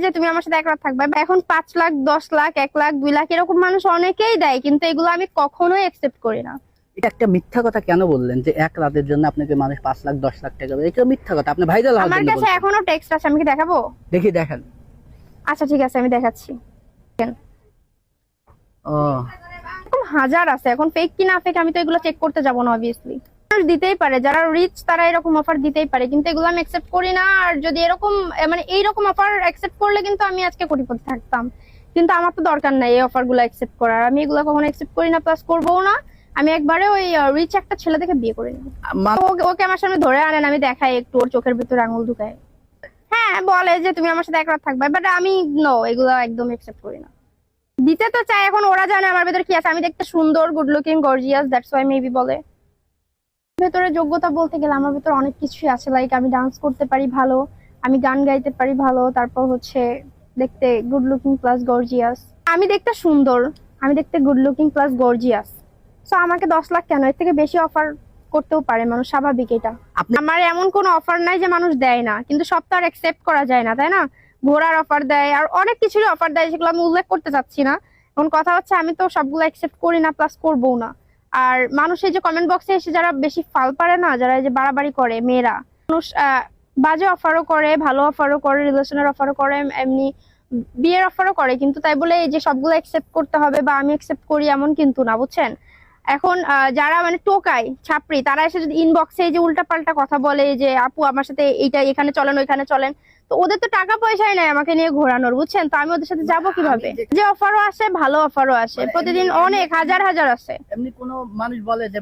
যে তুমি আমার সাথে এক রাত থাকবে, এখন 5 লাখ 10 লাখ 1 লাখ 2 লাখ এরকম মানুষ অনেকেই দেয়, কিন্তু এগুলো আমি কখনোই অ্যাকসেপ্ট করি না। এটা একটা মিথ্যা কথা কেন বললেন যে এক রাতের জন্য আপনাকে মানুষ 5 লাখ 10 লাখ টাকা দেবে? এটা মিথ্যা কথা, আপনি ভাইরাল হওয়ার আমার জন্য কাছে বলছেন। এখনো টেক্সট আছে, আমি কি দেখাবো? দেখি দেখান। আচ্ছা ঠিক আছে, আমি দেখাচ্ছি। ও এরকম হাজার আছে, এখন ফেক কি না ফেক আমি তো এগুলো চেক করতে যাব না অবভিয়াসলি। দিতেই পারে, যারা রিচ তারা এরকম অফার দিতেই পারে, কিন্তু এগুলো আমি অ্যাকসেপ্ট করি না। আর যদি এরকম মানে এইরকম অফার অ্যাকসেপ্ট করলে কিন্তু আমি আজকে কোটিপতি থাকতাম, কিন্তু আমার তো দরকার নাই এই অফার গুলো অ্যাকসেপ্ট করার। আমি এগুলো কখনো অ্যাকসেপ্ট করি না, প্লাস করবোও না। আমি একবারে ওই রিচ একটা ছেলে দেখে বিয়ে করে নিই। ওকে আমার সামনে ধরে আনেন, আমি দেখাই একটু ওর চোখের ভিতরে আঙুল ঢুকায়। হ্যাঁ বলে যে তুমি আমার সাথে এক রাত থাকবে, বাট আমি নো, এগুলো একদম অ্যাকসেপ্ট করি না। দিতে তো চাই, এখন ওরা জানে আমার ভেতরে কি আছে। আমি দেখতে সুন্দর, good looking, gorgeous, that's why maybe বলে। ভেতরে যোগ্যতা বলতে গেলে আমার ভেতরে অনেক কিছুই আছে, লাইক আমি ডান্স করতে পারি ভালো, আমি গান গাইতে পারি ভালো, তারপর হচ্ছে দেখতে গুড লুকিং প্লাস গর্জিয়াস। আমি দেখতে সুন্দর, আমি দেখতে good looking plus gorgeous. So আমাকে 10 লাখ কেন, এর থেকে বেশি অফার করতেও পারে মানুষ, স্বাভাবিক এটা। আমার এমন কোনো অফার নাই যে মানুষ দেয় না, কিন্তু সব তো আর অ্যাকসেপ্ট করা যায় না, তাই না? ঘোরার অফার দেয় আর অনেক কিছুরই অফার দেয়, সেগুলো আমি উল্লেখ করতে চাচ্ছি না। এখন কথা হচ্ছে আমি তো সবগুলো অ্যাকসেপ্ট করি না, প্লাস করবো না। আর মানুষ এই যে কমেন্ট বক্সে এসে যারা বেশি ফাল পারে না, যারা এই যে বাড়াবাড়ি করে, মেয়েরা মানুষ বাজে অফারও করে, ভালো অফারও করে, রিলেশনের অফারও করে, এমনি বিয়ের অফারও করে, কিন্তু তাই বলে এই যে সবগুলো অ্যাকসেপ্ট করতে হবে বা আমি অ্যাকসেপ্ট করি এমন কিন্তু না, বুঝছেন? এখন যারা মানে টোকায় ছাপড়ি, তারা এসে যদি ইনবক্সে এই যে উল্টা পাল্টা কথা বলে যে আপু আমার সাথে এইটা, এখানে চলেন ওইখানে চলেন, তো ওদের তো টাকা পয়সাই নাই আমাকে নিয়ে ঘোরানোর, বুঝছেন? তো আমি ওদের সাথে যাবো কিভাবে? যে অফারও আসে, ভালো অফারও আসে, প্রতিদিন অনেক হাজার হাজার আছে। এমনি কোনো মানুষ বলে যে